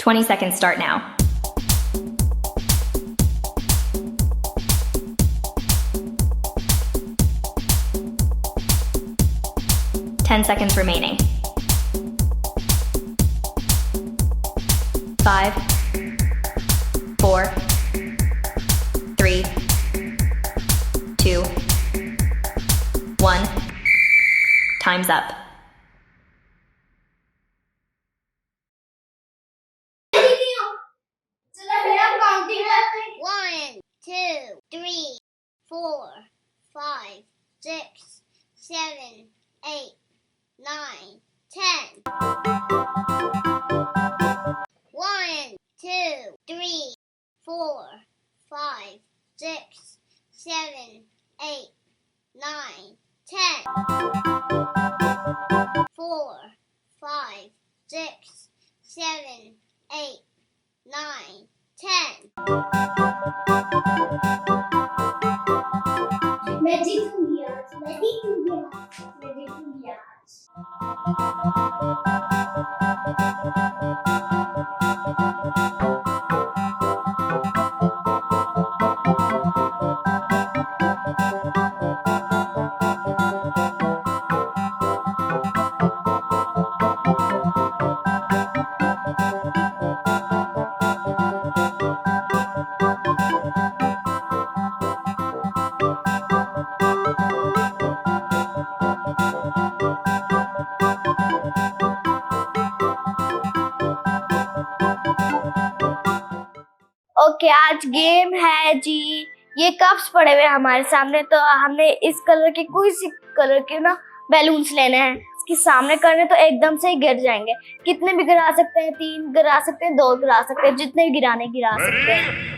20 seconds start now. Ten seconds remaining. 5, 4, 3, 2, 1. Time's up. One, two, three, 4, 5, 6, 7, 8, 9, 10. 1, 2, 3, 4, 5, 6, 7, 8, 9, 10. 4, 5, 6, 7, 8, 9, 10. मैं जीतूंगी आज, मैं जीतूंगी आज, मैं जीतूंगी आज। ओके, आज गेम है जी। ये कप्स पड़े हुए हैं हमारे सामने, तो हमने इस कलर के कोई सी कलर के ना बैलून्स लेने हैं। इसके सामने करने तो एकदम से ही गिर जाएंगे। कितने भी गिरा सकते हैं, 3 गिरा सकते हैं, 2 गिरा सकते हैं, जितने भी गिराने गिरा सकते हैं।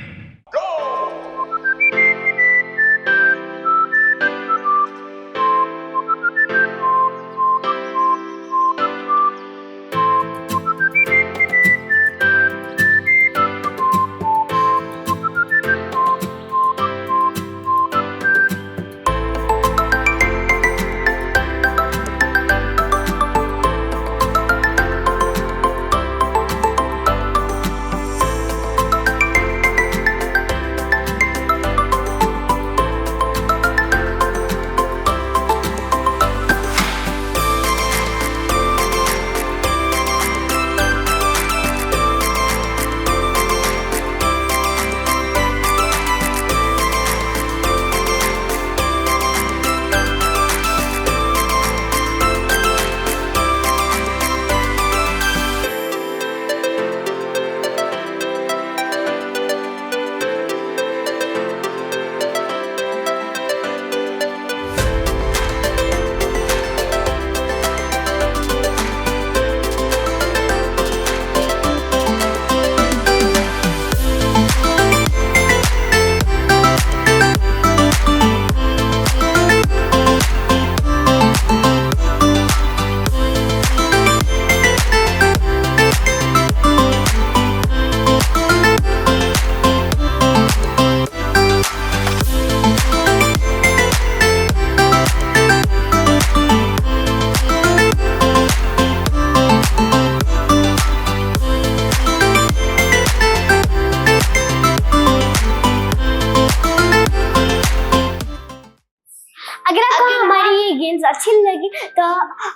अगर आपको हमारी ये गेम्स अच्छी लगी तो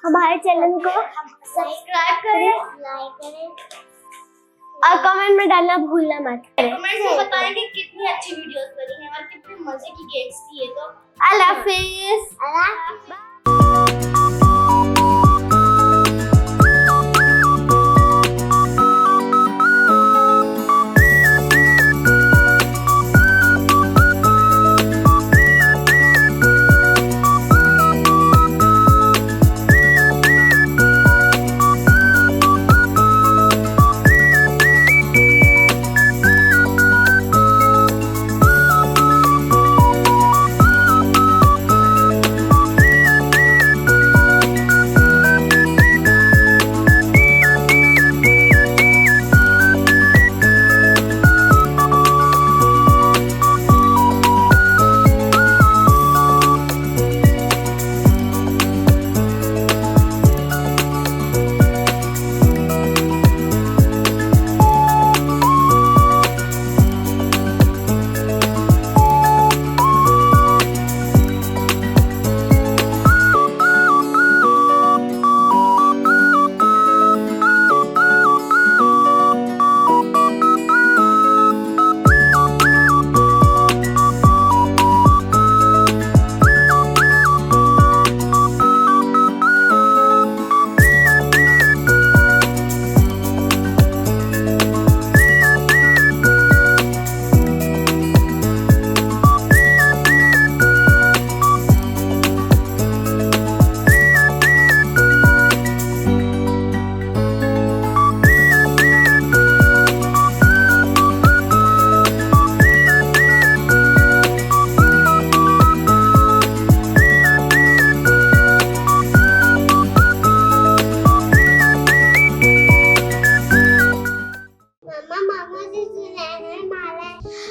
हमारे चैनल को सब्सक्राइब करें, लाइक करें और कमेंट में डालना भूलना मत। कमेंट में बताएं कि कितनी अच्छी वीडियोस बनी हैं और कितने मजे की गेम्स थी ये। तो अल्लाह हाफिज। अल्लाह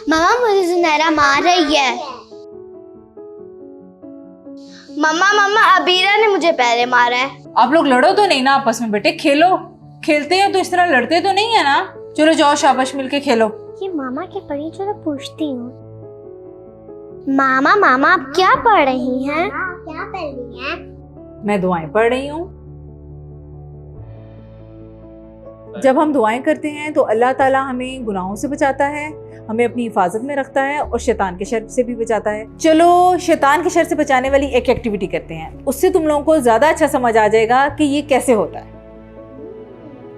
मम्मा मुझे जुनैरा मार रही है। मम्मा मम्मा अबीरा ने मुझे पहले मारा है। आप लोग लड़ो तो नहीं ना आपस में बेटे, खेलो। खेलते हैं तो इस तरह लड़ते तो नहीं है ना। चलो जाओ शाबाश मिलके खेलो। ये मामा के पढ़ी, चलो पूछती हूँ। मामा मामा आप क्या पढ़ रही हैं? हाँ, क्या कर रही है? मैं दुआएं पढ़ रही हूँ। जब हम दुआएं करते हैं तो अल्लाह ताला हमें गुनाहों से बचाता है, हमें अपनी हिफाजत में रखता है और शैतान के शर से भी बचाता है। चलो शैतान के शर से बचाने वाली एक एक्टिविटी करते हैं, उससे तुम लोगों को ज्यादा अच्छा समझ आ जाएगा कि ये कैसे होता है।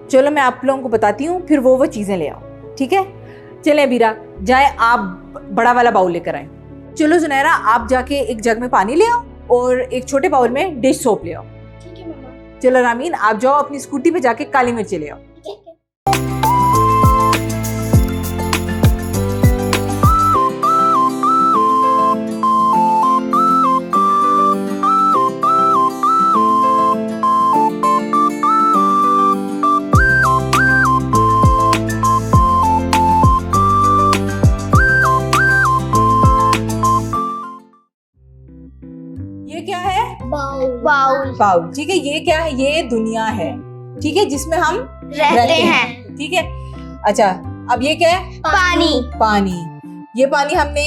चलो मैं आप लोगों को बताती हूँ, फिर वो चीजें ले आओ, ठीक है? चलें बीरा, जाए आप बड़ा वाला बाउल लेकर आए। चलो जुनैरा आप जाके एक जग में पानी ले आओ और एक छोटे बाउल में डिश सोप ले आओ। ठीक है मम्मा। चलो रामीन आप जाओ अपनी स्कूटी पे जाके काली मिर्च ले आओ। ठीक है। ये क्या है? बाउल बाउल, ठीक है। ये क्या है? ये दुनिया है, ठीक है, जिसमें हम रहते हैं। ठीक है। अच्छा अब ये क्या है? पानी पानी। ये पानी हमने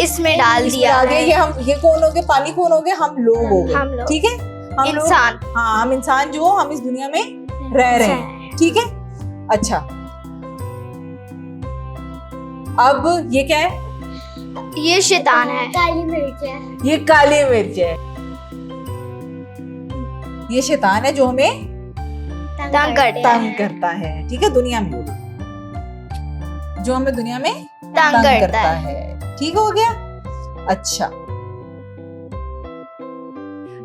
इसमें डाल इसमें दिया डाल दिया। है। ये कौन हो गए? पानी कौन हो गए? हम लोग हो गए, हम लोग। ठीक है। हम लोग, इंसान हाँ हम इंसान जो हम इस दुनिया में रह रहे हैं, ठीक है। अच्छा अब ये क्या है? ये शैतान है। काली मिर्च है। ये काली मिर्च है। ये शैतान है जो हमें तंग करता तंग करता है, ठीक है, दुनिया में, जो हमें दुनिया में तंग करता है। ठीक हो गया। अच्छा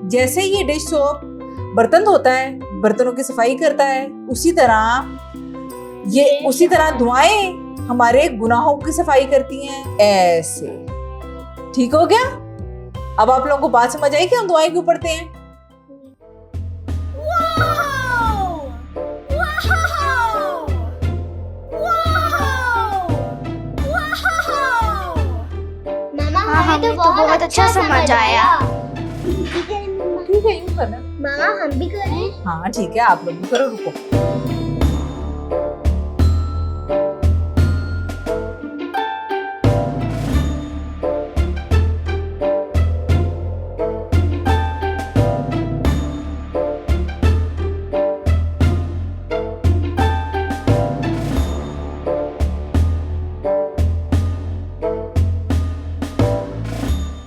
जैसे ये डिश सोप बर्तन धोता है, बर्तनों की सफाई करता है, उसी तरह दुआएं हमारे गुनाहों की सफाई करती हैं, ऐसे। ठीक हो गया। अब आप लोगों को बात समझ आई कि हम दुआएं क्यों पढ़ते हैं? मामा हमें तो बहुत अच्छा समझ आया। ठीक है मम्मा। ठीक है, यूं करना। मामा हम भी करें? हाँ ठीक है, आप लोग भी करो, रुको।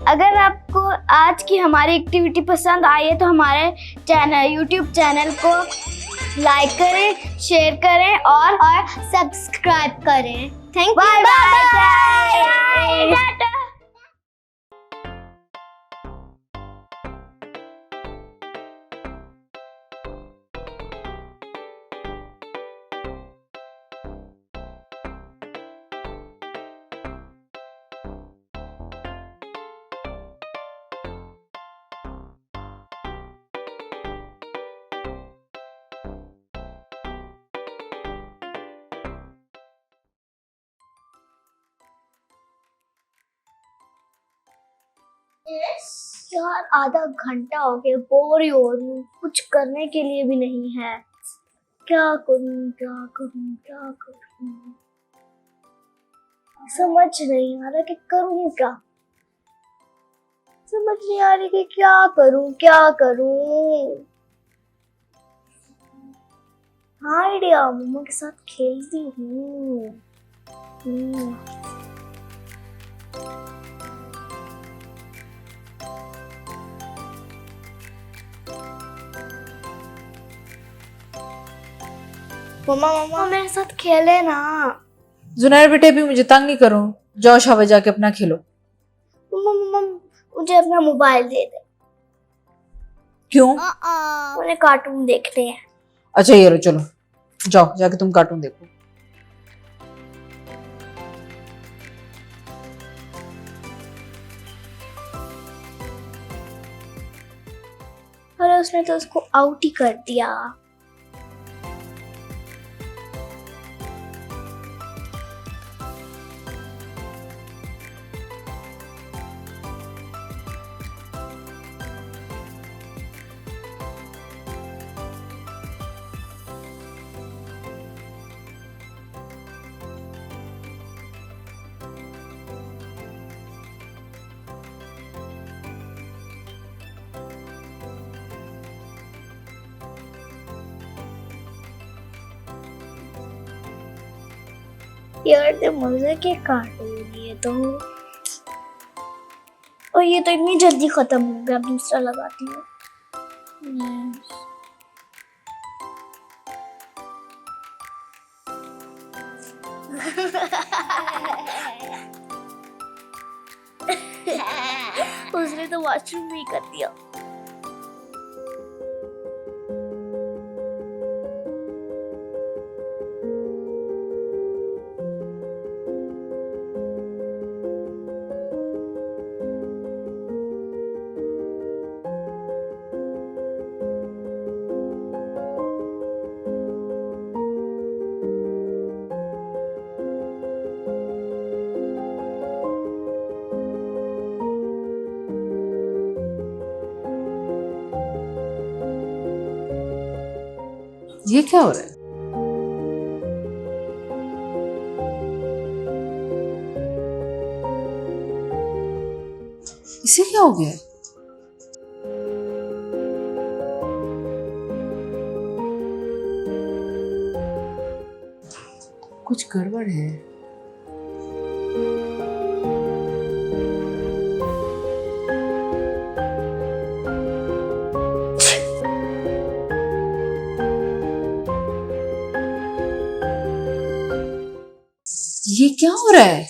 अगर आपको आज की हमारी एक्टिविटी पसंद आई है तो हमारे चैनल यूट्यूब चैनल को लाइक करें, शेयर करें और सब्सक्राइब करें। Thank you. Bye bye. यार आधा घंटा हो गया, बोर ही हो रही हूँ, कुछ करने के लिए भी नहीं है। क्या करूँ क्या करूँ क्या करूँ, समझ नहीं आ रहा कि करूँ क्या। समझ नहीं आ रही कि क्या करूँ क्या करूँ। हाँ आइडिया, मम्मा के साथ खेलती हूँ। मम्मा मम्मा मेरे साथ खेले ना। जुनैर बेटे भी मुझे तंग नहीं करो, जाओ शाबाश जाके अपना खेलो। मम्मा मम्मा मुझे अपना मोबाइल दे दे, क्यों? मुझे कार्टून देखने हैं। अच्छा ये लो, चलो जाओ जाके तुम कार्टून देखो। अरे उसने तो उसको आउट ही कर दिया। यार तो मजे के कार्टून ये तो, और ये तो इतनी जल्दी खत्म हो गया। अब दूसरा लगाती हूँ। उसने तो वॉशरूम में ही कर दिया। ये क्या हो रहा है? इसे क्या हो गया है? कुछ गड़बड़ है। ये क्या हो रहा है?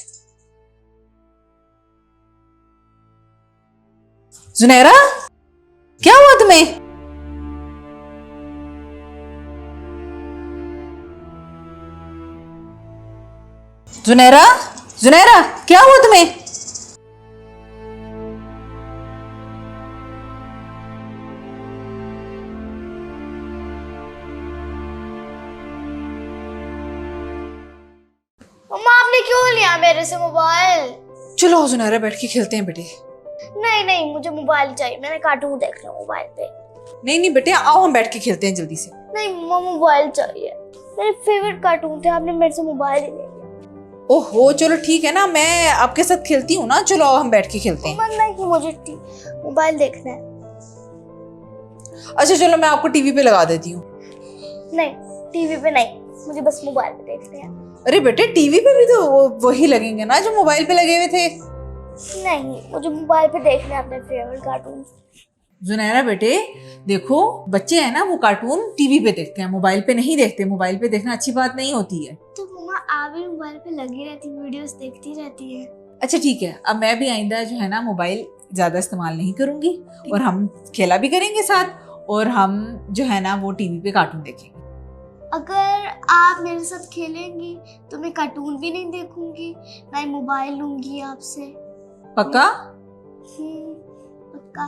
जुनैरा, क्या हुआ तुम्हें? जुनैरा, जुनैरा, क्या हुआ तुम्हें? मम्मा आपने क्यों लिया मेरे से मोबाइल? चलो जुनैरा, बैठ के खेलते हैं बेटे। नहीं नहीं, मुझे मोबाइल चाहिए। मैंने कार्टून देख लिया मोबाइल पे। नहीं नहीं बेटे, आओ हम बैठ के खेलते हैं जल्दी से। नहीं मम्मा, मोबाइल चाहिए। मेरे फेवरेट कार्टून थे, आपने मेरे से मोबाइल ही ले लिया। ओहो, चलो ठीक है ना, मैं आपके साथ खेलती हूँ ना। चलो आओ हम बैठ के खेलते हैं। मन नहीं, मुझे मोबाइल देखना है। अच्छा चलो, मैं आपको टीवी पे लगा देती हूँ। नहीं, टीवी पे नहीं, मुझे बस मोबाइल पे देखते हैं। अरे बेटे, टीवी पे भी तो वही लगेंगे ना जो मोबाइल पे लगे हुए थे। नहीं, मुझे मोबाइल पे देखने हैं अपने फेवरेट कार्टून। जुनैरा बेटे, देखो बच्चे हैं ना, वो कार्टून टीवी पे देखते हैं, मोबाइल पे नहीं देखते। मोबाइल पे देखना अच्छी बात नहीं होती है। तो मम्मा आप भी मोबाइल पे लगी रहती, वीडियोस देखती रहती है। अच्छा ठीक है, अब मैं भी आइंदा जो है ना मोबाइल ज्यादा इस्तेमाल नहीं करूंगी, और हम खेला भी करेंगे साथ, और हम जो है ना वो टीवी पे कार्टून देखेंगे। अगर आप मेरे साथ खेलेंगी तो मैं कार्टून भी नहीं देखूंगी, ना ही मोबाइल लूंगी आपसे। पक्का? पक्का।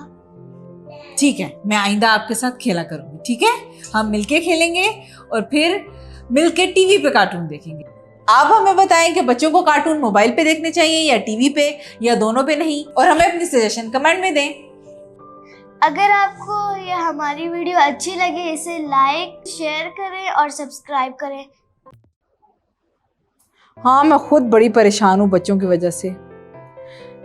ठीक है, मैं आइंदा आपके साथ खेला करूंगी। ठीक है, हम मिलके खेलेंगे और फिर मिलके टीवी पे कार्टून देखेंगे। आप हमें बताएं कि बच्चों को कार्टून मोबाइल पे देखने चाहिए या टीवी पे, या दोनों पे नहीं, और हमें अपनी सजेशन कमेंट में दें। अगर आपको ये हमारी वीडियो अच्छी लगे, इसे लाइक शेयर करें और सब्सक्राइब करें। हाँ, मैं खुद बड़ी परेशान हूँ बच्चों की वजह से।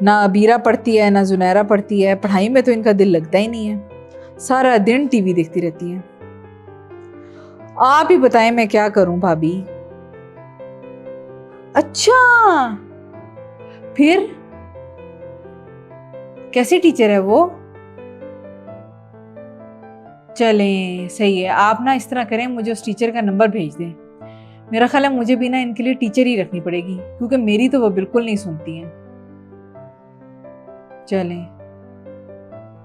ना अबीरा पढ़ती है, ना जुनैरा पढ़ती है। पढ़ाई में तो इनका दिल लगता ही नहीं है, सारा दिन टीवी देखती रहती है। आप ही बताएं मैं क्या करूं भाभी। अच्छा, फिर कैसी टीचर है वो? चलें, सही है। आप ना इस तरह करें, मुझे उस टीचर का नंबर भेज दें। मेरा ख्याल है मुझे भी ना इनके लिए टीचर ही रखनी पड़ेगी, क्योंकि मेरी तो वो बिल्कुल नहीं सुनती हैं। चलें,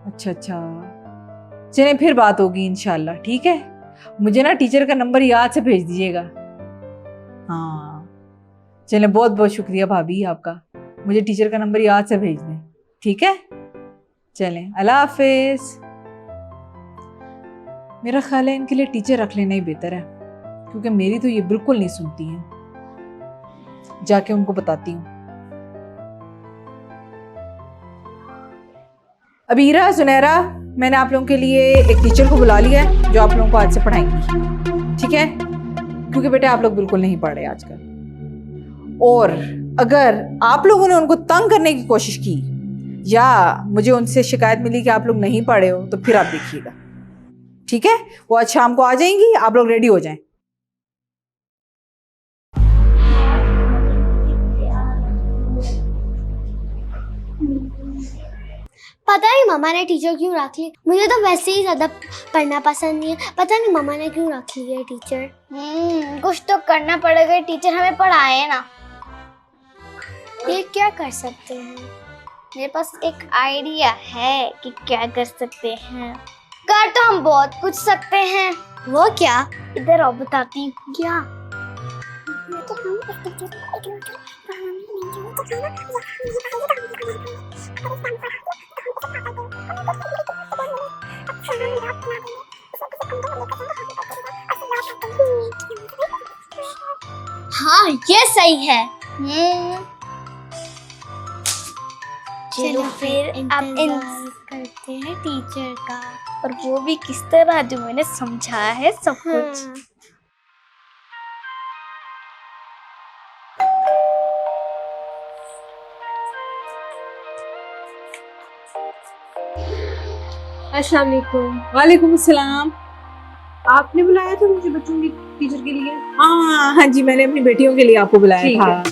अच्छा, चलें, फिर बात होगी इंशाल्लाह। ठीक है, मुझे ना टीचर का नंबर याद से भेज दीजिएगा। हाँ चलें, बहुत बहुत शुक्रिया भाभी आपका, मुझे टीचर का नंबर याद से भेज दें। ठीक है, चलें, अल्लाह हाफिज। मेरा ख्याल है इनके लिए टीचर रख लेना ही बेहतर है, क्योंकि मेरी तो ये बिल्कुल नहीं सुनती हैं। जाके उनको बताती हूँ। अबीरा, सुनहरा, मैंने आप लोगों के लिए एक टीचर को बुला लिया है जो आप लोगों को आज से पढ़ाएंगी। ठीक है, क्योंकि बेटे आप लोग बिल्कुल नहीं पढ़ रहे आजकल, और अगर आप लोगों ने उनको तंग करने की कोशिश की या मुझे उनसे शिकायत मिली कि आप लोग नहीं पढ़े हो, तो फिर आप देखिएगा। ठीक है, वो आज शाम को आ जाएंगी, आप लोग रेडी हो जाएं। पता नहीं मम्मा ने टीचर क्यों रख ली। मुझे तो वैसे ही ज्यादा पढ़ना पसंद नहीं है, पता नहीं मम्मा ने क्यों रख ली है टीचर। कुछ तो करना पड़ेगा, टीचर हमें पढ़ाए ना। ये क्या कर सकते हैं? मेरे पास एक आइडिया है कि क्या कर सकते हैं। कर तो हम बहुत कुछ सकते हैं। वो क्या? इधर आओ बताती हूँ। क्या? हाँ ये सही है। चलो फिर अब इंतजार करते हैं टीचर का। और वो भी किस तरह, जो मैंने समझाया है सब कुछ। हाँ। अस्सलाम वालेकुम। वालेकुम अस्सलाम। आपने बुलाया था मुझे बच्चों की टीचर के लिए? हाँ जी, मैंने अपनी बेटियों के लिए आपको बुलाया ठीक था।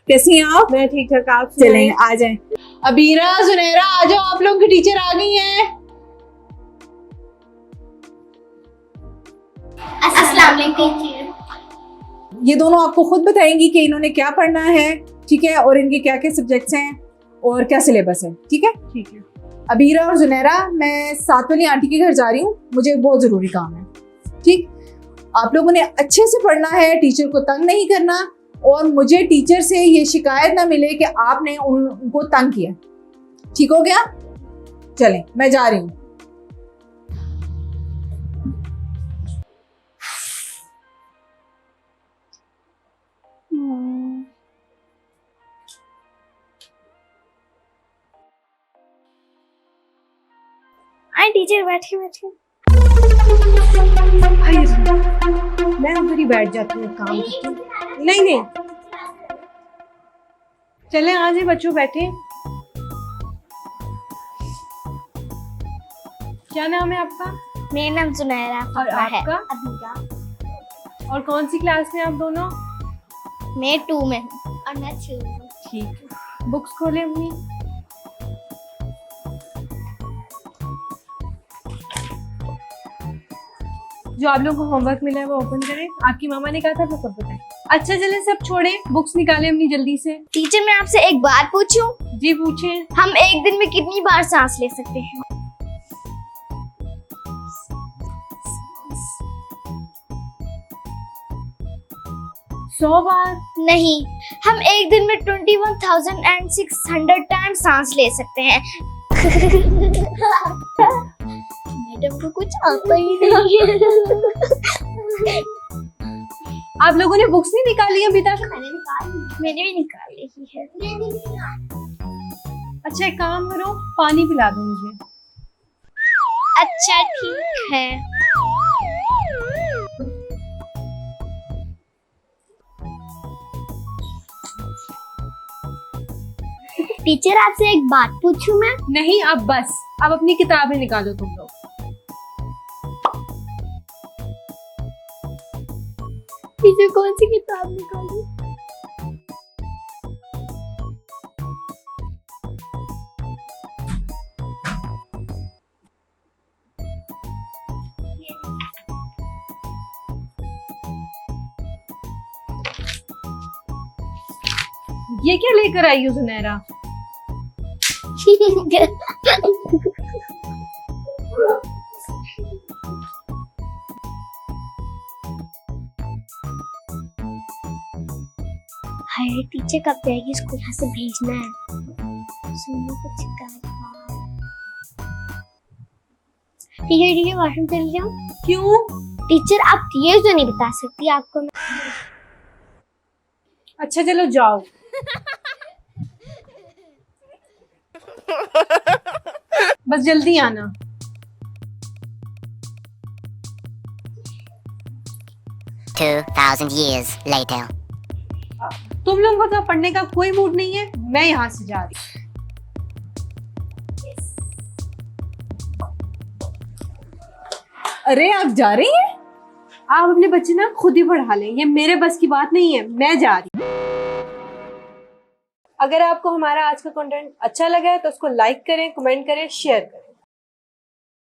कैसी हैं आप? मैं ठीक ठाक, आप चलें सुनाएं? आ जाएं। अबीरा, सुनहरा, आ जाओ, आप लोगों की टीचर आ गई हैं। अस्सलाम वालेकुम। ये दोनों आपको खुद बताएंगी कि इन्होंने क्या पढ़ना है, ठीक है, और इनके क्या क्या सब्जेक्ट्स हैं और क्या सिलेबस है, ठीक है। ठीक है। अबीरा और जुनैरा, मैं साथ वाली आंटी के घर जा रही हूँ, मुझे बहुत ज़रूरी काम है, ठीक। आप लोगों ने अच्छे से पढ़ना है, टीचर को तंग नहीं करना, और मुझे टीचर से ये शिकायत ना मिले कि आपने उनको तंग किया। ठीक हो गया? चलें, मैं जा रही हूँ। आई टीचर बैठे बैठे। आइए, मैं उधर ही बैठ जाती हूँ, काम करती हूँ। नहीं नहीं, चले आ जाए बच्चों, बैठे। क्या नाम है आपका? मेरा नाम सुनहरा और है। आपका? अबीरा। और कौन सी क्लास में आप दोनों? मैं 2 में हूँ। और मैं 3 हूँ। ठीक है, बुक्स खोले अपनी। जो आप लोगों को होमवर्क मिला है वो ओपन करें। आपकी मामा ने कहा था आपको सब बताएं। अच्छा चलें, सब छोड़े, बुक्स निकालें अपनी जल्दी से। टीचर मैं आपसे एक बात पूछूं? जी पूछें। हम एक दिन में कितनी बार सांस ले सकते हैं? सौ बार? नहीं, हम एक दिन में 21,600 टाइम सांस ले सकते हैं। मैडम को कुछ आता ही नहीं है। आप लोगों ने बुक्स नहीं निकाली अभी तक? मैंने भी निकाल ली है। अच्छा एक काम करो, पानी पिला दो मुझे। अच्छा ठीक है। टीचर आपसे एक बात पूछूं मैं? नहीं, अब बस, अब अपनी किताबें निकालो तुम लोग। टीचर कौन सी किताब निकालूं? ये क्या लेकर आई हो सुनहरा? हाय टीचर कब जाएगी स्कूल? यहाँ से भेजना है। सुनो कुछ कर। टीचर वॉशरूम चली जाऊँ? क्यों? टीचर आप ये तो नहीं बता सकती आपको मैं। अच्छा चलो जाओ। बस जल्दी आना। $2,000 later. तुम लोगों को तो पढ़ने का कोई मूड नहीं है, मैं यहाँ से जा रही हूँ। अरे आप जा रही हैं? आप अपने बच्चे ना खुद ही पढ़ा लें, ये मेरे बस की बात नहीं है, मैं जा रही हूँ। अगर आपको हमारा आज का कंटेंट अच्छा लगा है तो उसको लाइक करें, कमेंट करें, शेयर करें।